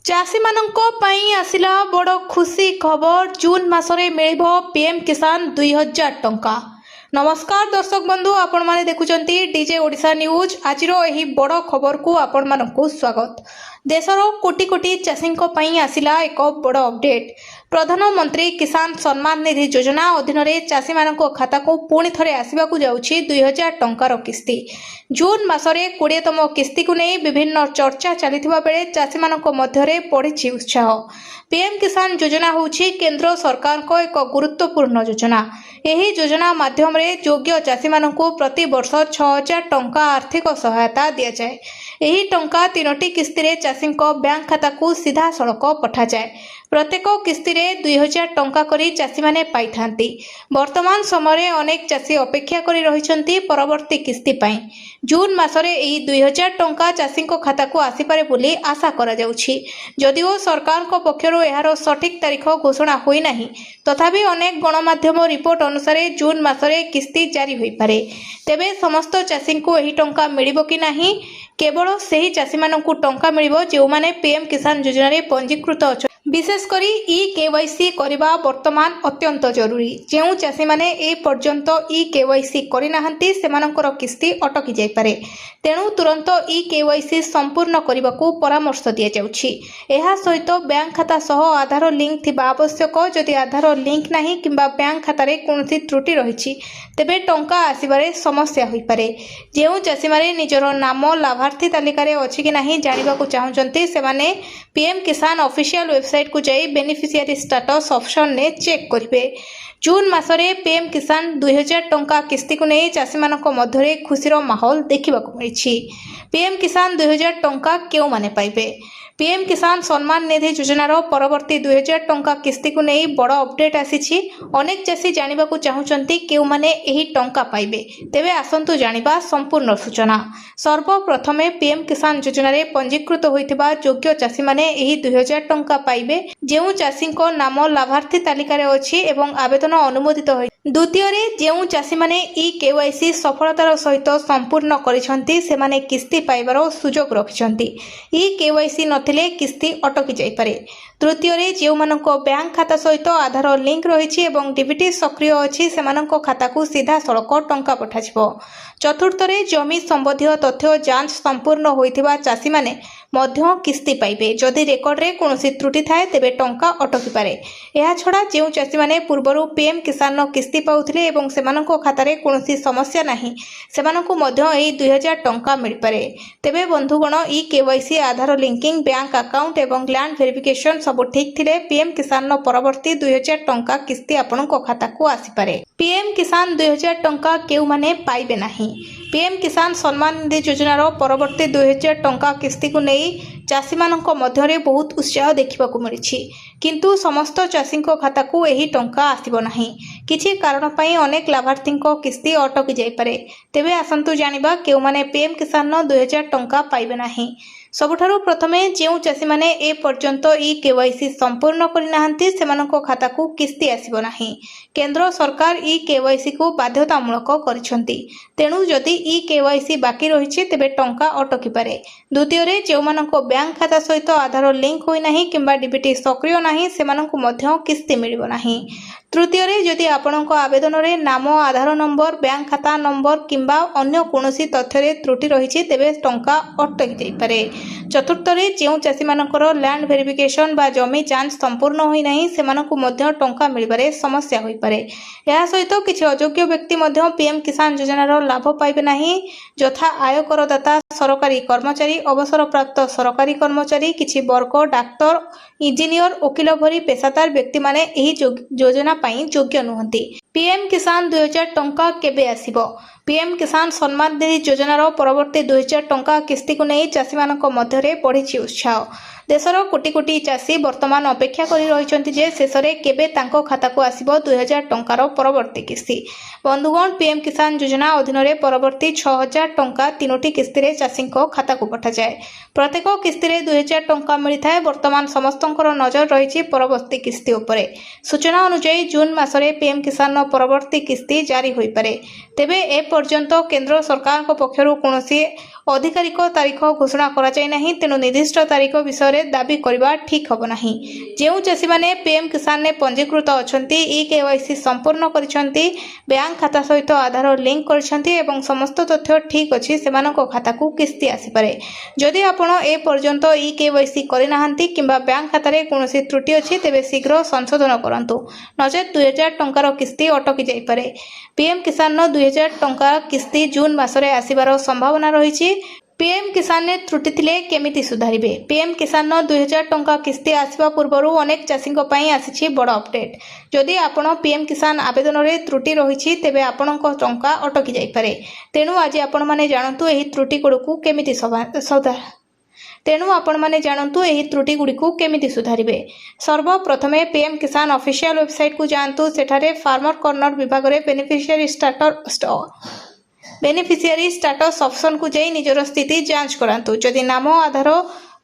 चाषी मानंको पई आसिला बड़ खुशी खबर। जून मासरे मिलिबो पीएम किसान 2000 टंका। नमस्कार दर्शक बंधु, आपण माने देखुचंती डीजे ओडिशा न्यूज। आजिरो एही बड़ खबर को आपण मानंको स्वागत। देशर कोटी कोटी चाषींको पई आसिला एक बड़ अपडेट। प्रधानमंत्री किसान सम्मान निधि योजना अधीन चाषी मानंको खाता को पुणी थरे आसिबाकू जाउछि 2000 टंकार किस्ती। जून मासरे 20तम किस्ती को नहीं विभिन्न चर्चा चलिथिबा बेले चाषी मानंको मध्यरे पड़िछि उत्साह। पीएम किसान योजना होछि केंद्र सरकार को एक गुरुत्वपूर्ण योजना। एही योजना माध्यम रे योग्य चाषी मानंको प्रति वर्ष 6000 टंका आर्थिक सहायता दिया जाए। एही टंका 3टी किस्ती रे चाषींको बैंक खाता को सीधा सड़क पठा जाए। प्रत्येक किस्ती रे 2000 टंका करी चाषी माने पाई थांती। वर्तमान समय अनेक चाषी अपेक्षा करी रहिछंती परवर्ती किस्ती पई। जून मासरे एही 2000 टंका चाषींको खाता को आसी पारे बोली आशा करा जाउछि। जदिओ सरकार को पक्षरु एहारो सठिक तारीख घोषणा होई नाही, तथापि अनेक गणमाध्यम रिपोर्ट अनुसार जून मासरे किस्ती जारी होई पारे। तेबे समस्त चाषी को एही टंका मिलिबो कि नाही, केवल सही चाषी मानंकु टंका मिलिबो जे माने पीएम किसान योजना रे पंजीकृत अछ। विशेष करी केवाईसी करबा वर्तमान अत्यंत जरूरी। जेउ चाषी माने ए पर्यंत केवाईसी करि नाहंती सेमानकर किस्ती अटकी जाय पारे। तेणु तुरंत केवाईसी संपूर्ण करबाकू परामर्श दिया जाउछि। एहा सहित बैंक खाता सह आधार लिंक थिबा आवश्यक। जदि आधार लिंक नाही किंबा बैंक खाता रे कोनोसी त्रुटि रहिछि तेबे टंका आसीबारे समस्या होई पारे। जेउ चाषी माने निजर नाम लाभार्थी तालिका रे अछि कि नाही जानिबाकू चाहुचंती सेमाने पीएम किसान ऑफिशियल वेबसाइट को जाई बेनिफिशियरी स्टेटस ऑप्शन ने चेक करिवे। जून मासरे पीएम किसान 2000 टंका किस्ती को नहीं चाषी मानक मध्यरे खुशीर माहौल देखिबाकू मिलिछि। पीएम किसान 2000 टंका केउ माने पाइबे? पीएम किसान सम्मान निधि योजनार परवर्ती 2000 टंका किस्ती को नहीं बड़ अपडेट आसीछि। अनेक चाषी जानिबाकू चाहुचंती केउ माने एही टंका पाइबे। तेबे आसंतु जानिबा संपूर्ण सूचना। सर्वप्रथमे पीएम किसान योजना रे पंजीकृत होइथिबा योग्य चाषी माने एही 2000 टंका पाइबे जेउ चाषींको नाम लाभार्थी तालिका रे अछि एवं आवेदन अनुमोदित होई। द्वितीय रे जेउ चाषी माने केवाईसी सफलतार सहित संपूर्ण करिसंती सेमाने किस्ती पाइबार सुजोग रखिसंती। केवाईसी नथिले किस्ती अटकी जाय पारे। तृतीय रे जेउ मानको बैंक खाता सहित आधार लिंक रहिछि एवं डीबीटी सक्रिय अछि सेमाननको खाता को सीधा सड़क टंका पठाजिबो। चतुर्थ रे जमी संबंधी तथ्य जांच संपूर्ण होइथिबा चाषी माने मध्य किस्ती पाइबे। जदि रेकर्ड रे कोनोसी त्रुटि थाए तेबे टंका अटकी पारे। एहा छडा जेउ चाषी माने पूर्वरु पीएम किसान किस्ती पाउथिले एवं सेमाननको खाता रे कोनोसी समस्या नाही सेमाननको मध्य एही 2000 टंका मिल पारे। तेबे बंधुगण केवाईसी आधार लिंकिंग बैंक अकाउंट एवं लैंड वेरिफिकेशन सब ठीक थिले पीएम किसान परवर्ती 2000 टंका किस्ती आपनको खाता को आसी पारे। पीएम किसान 2000 टंका केउ माने पाइबे नाही। पीएम किसान सम्मान निधि योजनार परवर्ती 2000 टंका किस्ती को नहीं चाषी मानक मध्यरे बहुत उत्साह देखिबाकू मिलिछि, किंतु समस्त चाषींको खाता को एही टंका आसिबो नाही। किछि कारण पई अनेक लाभार्थींको किस्ती अटकी जाय पारे। तेबे आसंतु जानिबा केउ माने पीएम किसान 2000 टंका पाइबे नाही। सबुठारु प्रथमे जेउ चाषी माने ए पर्यंत केवाईसी संपूर्ण करि नाहंती सेमानको खाता को किस्ती आसिबो नाही। केंद्र सरकार केवाईसी को बाध्यतामूलक करिसंती। तेणु जदि केवाईसी बाकी रहिछि तेबे टंका अटकी पारे। द्वितीय रे जेउ मानको बैंक खाता सहित आधार लिंक होई नाही किंबा डीबीटी सक्रिय नाही सेमानको मध्य किस्ती मिलिबो नाही। तृतीय रे जदि आपनको आवेदन रे नाम आधार नंबर बैंक खाता नंबर किंबा अन्य कोनोसी तथ्य रे त्रुटि रहिछि तेबे टंका अटकी जाय पारे। चतुर्थ रे जेउ चाषी मानकर लैंड वेरिफिकेशन बा जमी जांच संपूर्ण होई नाही सेमानकु मध्य टंका मिलिबारे समस्या होई पारे। या सहित किछि अयोग्य व्यक्ति मध्य पीएम किसान योजनार लाभ पाइबे नाही, यथा आय करदाता, सरकारी कर्मचारी, अवसर प्राप्त सरकारी कर्मचारी, किछि वर्ग, डाक्टर, इंजीनियर, वकील भरी पेशादार व्यक्ति माने एही योजना पई योग्य नुहंती। पीएम किसान 2000 टंका केबे आसीबो? पीएम किसान सम्मान निधि योजनार परवर्ती 2000 टंका किस्ती को नहीं चाषी मानक मध्यरे बढ़िछि उत्साह। देशर कोटी कोटी चाषी वर्तमान अपेक्षा करि रहिछंती जे शेषरे केबे तांको खाता को आसीबो 2000 टंकार परवर्ती किस्ती। बंधुगण पीएम किसान योजना अधीन रे परवर्ती 6000 टंका 3टी किस्ती रे चाषींको खाता को पठा जाए। प्रत्येक किस्ती रे 2000 टंका मिलिथाए। वर्तमान समस्तंकर नजर रहिछि परवर्ती किस्ती उपरे। सूचना अनुसार जून मासरे पीएम किसान परवर्ती किस्ती जारी होई पारे। तेबे ए पर्यंत केंद्र सरकार पक्षरु कोनोसी आधिकारिक तारीख घोषणा कराई तेणु निर्दिष्ट तारीख विषय दाबी करने ठीक हम ना। जो चाषी मैंने पीएम किसान ने पंजीकृत अच्छा केवाईसी संपूर्ण करछंती, बैंक खाता सहित आधार लिंक करछंती एवं समस्त तथ्य ठीक अच्छी से खाता को किस्ती आसीपे। जदि आपण ए पर्यंत केवाईसी करनाहांती किंबा बैंक खाता रे कोनोसी त्रुटि अछि तेबे शीघ्र संशोधन करंतु, नचेत 2000 टंकार किस्ती अटकी जाई पारे। पीएम किसान 2000 टंका किस्ती जून मासरे आसीबार संभावना रही। पीएम किसान ने त्रुटि थिले केमिति सुधारिबे। पीएम किसान 2000 टंका किस्ती आसवा पूर्व अनेक चाषी आसी बड़ अपडेट। जदि आपण पीएम किसान आवेदन में त्रुटि रही तेबे आपण टंका अटकी जाई पारे। तेणु आज आपण माने जानतु एही त्रुटि गुड़िक केमिति त्रुटि गुड़िक केमिति सुधारिबे। सर्वप्रथमे पीएम किसान ऑफिशियल वेबसाइट को जांतु। सेठारे फार्मर कॉर्नर विभाग में बेनिफिशियरी स्टाटस ऑप्शन को जाई निजर स्थिति जांच करांतु। जदि नाम आधार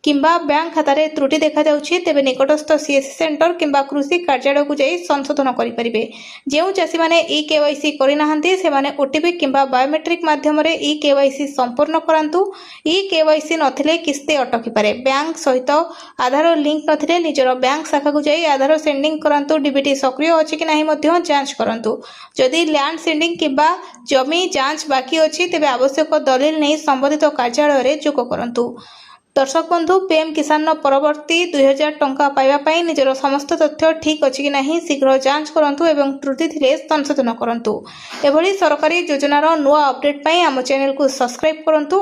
किंबा बैंक खाता रे त्रुटि देखा जाउछि तेबे निकटस्थ सीएससी सेंटर किंबा कृषि कार्यालय को जाई संशोधन करि परिबे। जेउ चाषी माने केवाईसी करिनाहांती से माने ओटीपी किंबा बायोमेट्रिक माध्यम रे केवाईसी संपूर्ण करांतु। केवाईसी नथिले किस्ती अटकी पारे। बैंक सहित आधार लिंक नथिले निजर बैंक शाखा को जाई आधार सेंडिंग करांतु। डीबीटी सक्रिय अछि कि नाही मध्ये जांच करांतु। जदि लैंड सेंडिंग किंबा जमी जांच बाकी अछि तेबे आवश्यक दलिल नै संबंधित कार्यालय रे जोग करांतु। दर्शक बंधु, पीएम किसान परवर्ती 2000 टंका पाइबा निजर समस्त तथ्य ठीक अच्छी कि नहीं शीघ्र जांच करंतु एवं त्रुटि थिले संशोधन करंतु। एभली सरकारी योजनार नुआ अपडेट पाई आम चैनल को सब्सक्राइब करंतु।